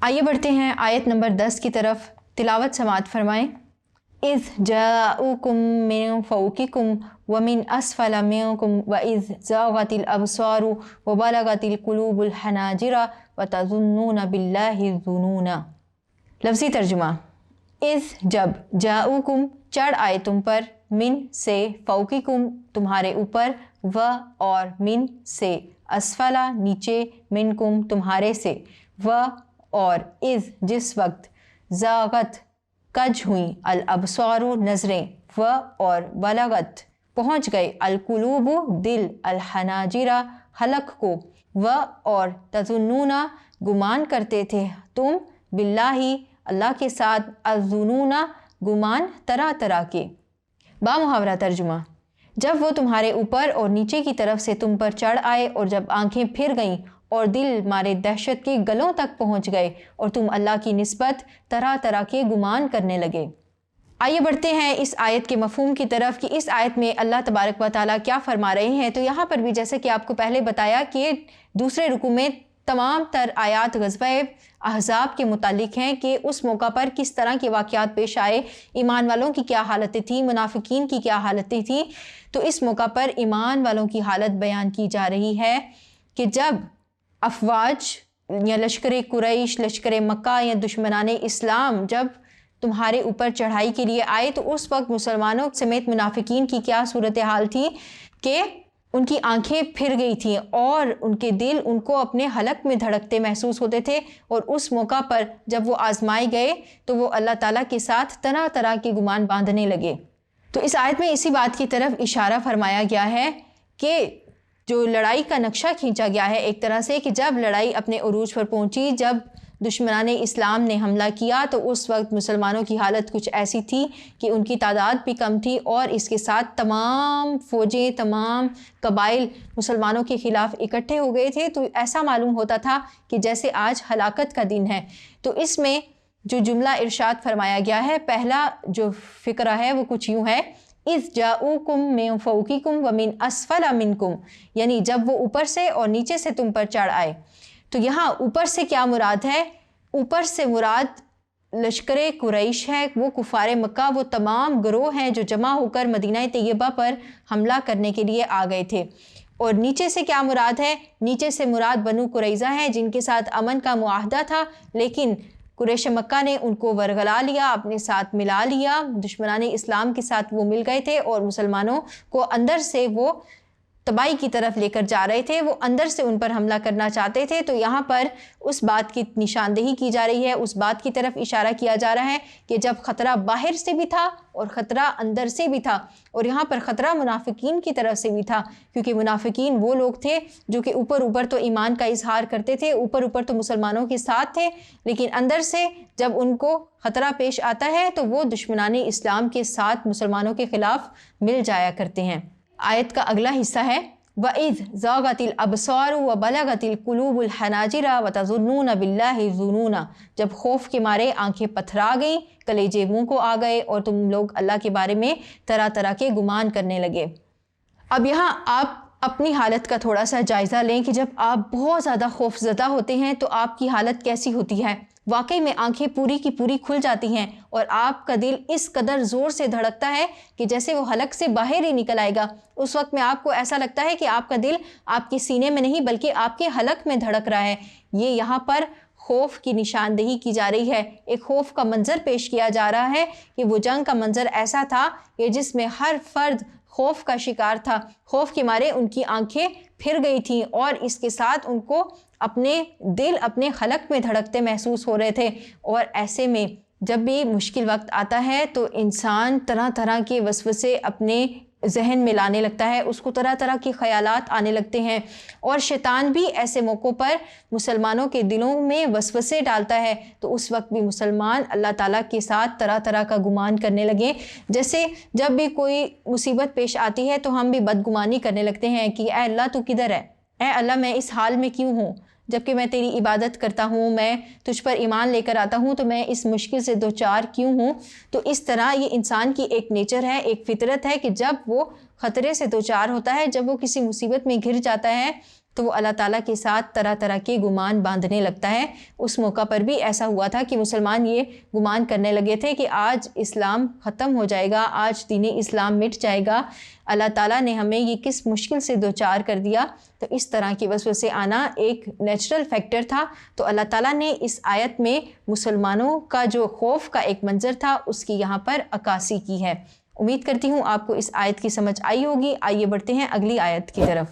आइए बढ़ते हैं आयत नंबर 10 की तरफ। तिलावत समात फरमाएं। इज़ जाऊकुम मिन फौकिकुम व मिन अस्फल मिनकुम व इज़ ज़ागतिल अबसारु व बलगतिल कुलूबुल हनाजिरा व तज़ुन्नून बिल्लाहि ज़ुनूना। लफ्ज़ी तर्जुमा। इज़ जब, जाऊकुम चढ़ आए तुम पर, मिन से, फौकिकुम तुम्हारे ऊपर, व और, मिन से, अस्फला नीचे, मिनकुम तुम्हारे से, व और, इज़ जिस वक्त, ज़ागत कज हुई, अल अबसारु नज़रें, व और, बलगत पहुँच गए, अल कुलूबु दिल, अल हनाजिरा हलक को, व और, तज़ुन्नूना गुमान करते थे तुम, बिल्लाही अल्लाह के साथ, अज़ुनूना गुमान तरह तरह के। बामुहावरा तर्जुमा। जब वो तुम्हारे ऊपर और नीचे की तरफ से तुम पर चढ़ आए और जब आंखें फिर गईं और दिल मारे दहशत के गलों तक पहुंच गए और तुम अल्लाह की निस्बत तरह तरह के गुमान करने लगे। आइए बढ़ते हैं इस आयत के मफहूम की तरफ कि इस आयत में अल्लाह तबारक व तआला क्या फरमा रहे हैं। तो यहाँ पर भी जैसे कि आपको पहले बताया कि दूसरे रुकू में तमाम तर आयात ग़ज़वा अहज़ाब के मुतालिक हैं कि उस मौका पर किस तरह के वाक़यात पेश आए, ईमान वालों की क्या हालतें थीं, मुनाफिकीन की क्या हालतें थीं। तो इस मौका पर ईमान वालों की हालत बयान की जा रही है कि जब अफवाज या लश्कर कुरैश, लश्कर मक्का या दुश्मनाने इस्लाम जब तुम्हारे ऊपर चढ़ाई के लिए आए तो उस वक्त मुसलमानों समेत मुनाफिकीन की क्या सूरत हाल थी कि उनकी आंखें फिर गई थीं और उनके दिल उनको अपने हलक में धड़कते महसूस होते थे। और उस मौका पर जब वो आजमाए गए तो वो अल्लाह ताला के साथ तरह तरह के गुमान बांधने लगे। तो इस आयत में इसी बात की तरफ इशारा फरमाया गया है कि जो लड़ाई का नक्शा खींचा गया है एक तरह से कि जब लड़ाई अपने उरूज पर पहुंची, जब दुश्मनाने इस्लाम ने हमला किया तो उस वक्त मुसलमानों की हालत कुछ ऐसी थी कि उनकी तादाद भी कम थी और इसके साथ तमाम फ़ौजें, तमाम कबाइल मुसलमानों के ख़िलाफ़ इकट्ठे हो गए थे। तो ऐसा मालूम होता था कि जैसे आज हलाकत का दिन है। तो इसमें जो जुमला इरशाद फरमाया गया है, पहला जो फ़िक्रा है वो कुछ यूँ है, इज़ जाऊकुम मिन फौकिकुम व मिन अस्फला मिनकुम, यानी जब वो ऊपर से और नीचे से तुम पर चढ़ आए। तो यहाँ ऊपर से क्या मुराद है? ऊपर से मुराद लश्कर कुरैश है, वो कुफार मक्का, वो तमाम गिरोह हैं जो जमा होकर मदीना तैयबा पर हमला करने के लिए आ गए थे। और नीचे से क्या मुराद है? नीचे से मुराद बनु कुरैज़ा है जिनके साथ अमन का मुआहदा था, लेकिन कुरैश मक्का ने उनको वरगला लिया, अपने साथ मिला लिया, दुश्मनाने इस्लाम के साथ वो मिल गए थे और मुसलमानों को अंदर से वो तबाही की तरफ लेकर जा रहे थे, वो अंदर से उन पर हमला करना चाहते थे। तो यहाँ पर उस बात की निशानदेही की जा रही है, उस बात की तरफ इशारा किया जा रहा है कि जब ख़तरा बाहर से भी था और ख़तरा अंदर से भी था। और यहाँ पर ख़तरा मुनाफिकीन की तरफ से भी था, क्योंकि मुनाफिकीन वो लोग थे जो कि ऊपर ऊपर तो ईमान का इजहार करते थे, ऊपर ऊपर तो मुसलमानों के साथ थे, लेकिन अंदर से जब उनको ख़तरा पेश आता है तो वो दुश्मनाने इस्लाम के साथ मुसलमानों के ख़िलाफ़ मिल जाया करते हैं। आयत का अगला हिस्सा है वइज़ ज़ागतिल अबसारु व बलगतिल कुलूबुल हनाजिरा व तज़ुन्नून बिल्लाहि ज़ुनूना। जब खौफ के मारे आंखें पथरा गईं, कलेजे मुंह को आ गए और तुम लोग अल्लाह के बारे में तरह तरह के गुमान करने लगे। अब यहाँ आप अपनी हालत का थोड़ा सा जायज़ा लें कि जब आप बहुत ज़्यादा खौफज़दा होते हैं तो आपकी हालत कैसी होती है। वाकई में आंखें पूरी की पूरी खुल जाती हैं और आपका दिल इस कदर ज़ोर से धड़कता है कि जैसे वो हलक से बाहर ही निकल आएगा। उस वक्त में आपको ऐसा लगता है कि आपका दिल आपके सीने में नहीं बल्कि आपके हलक में धड़क रहा है। ये यहाँ पर खौफ की निशानदेही की जा रही है, एक खौफ का मंजर पेश किया जा रहा है कि वो जंग का मंजर ऐसा था कि जिसमें हर फर्द खौफ का शिकार था। खौफ के मारे उनकी आंखें फिर गई थीं और इसके साथ उनको अपने दिल अपने खलक में धड़कते महसूस हो रहे थे। और ऐसे में जब भी मुश्किल वक्त आता है तो इंसान तरह तरह के वसवसे अपने जहन में लाने लगता है, उसको तरह तरह के ख्यालात आने लगते हैं और शैतान भी ऐसे मौक़ों पर मुसलमानों के दिलों में वसवसे डालता है। तो उस वक्त भी मुसलमान अल्लाह ताला के साथ तरह तरह का गुमान करने लगे। जैसे जब भी कोई मुसीबत पेश आती है तो हम भी बदगुमानी करने लगते हैं कि ऐ अल्लाह तू किधर है, ऐ अल्लाह मैं इस हाल में क्यों हूँ, जबकि मैं तेरी इबादत करता हूँ, मैं तुझ पर ईमान लेकर आता हूँ, तो मैं इस मुश्किल से दो चार क्यों हूँ। तो इस तरह ये इंसान की एक नेचर है, एक फितरत है कि जब वो ख़तरे से दो चार होता है, जब वो किसी मुसीबत में घिर जाता है تو وہ اللہ تعالیٰ کے ساتھ طرح طرح کے گمان باندھنے لگتا ہے۔ اس موقع پر بھی ایسا ہوا تھا کہ مسلمان یہ گمان کرنے لگے تھے کہ آج اسلام ختم ہو جائے گا، آج دین اسلام مٹ جائے گا، اللہ تعالیٰ نے ہمیں یہ کس مشکل سے دوچار کر دیا۔ تو اس طرح کی وسوسے آنا ایک نیچرل فیکٹر تھا۔ تو اللہ تعالیٰ نے اس آیت میں مسلمانوں کا جو خوف کا ایک منظر تھا اس کی یہاں پر عکاسی کی ہے۔ امید کرتی ہوں آپ کو اس آیت کی سمجھ آئی ہوگی۔ آئیے بڑھتے ہیں اگلی آیت کی طرف۔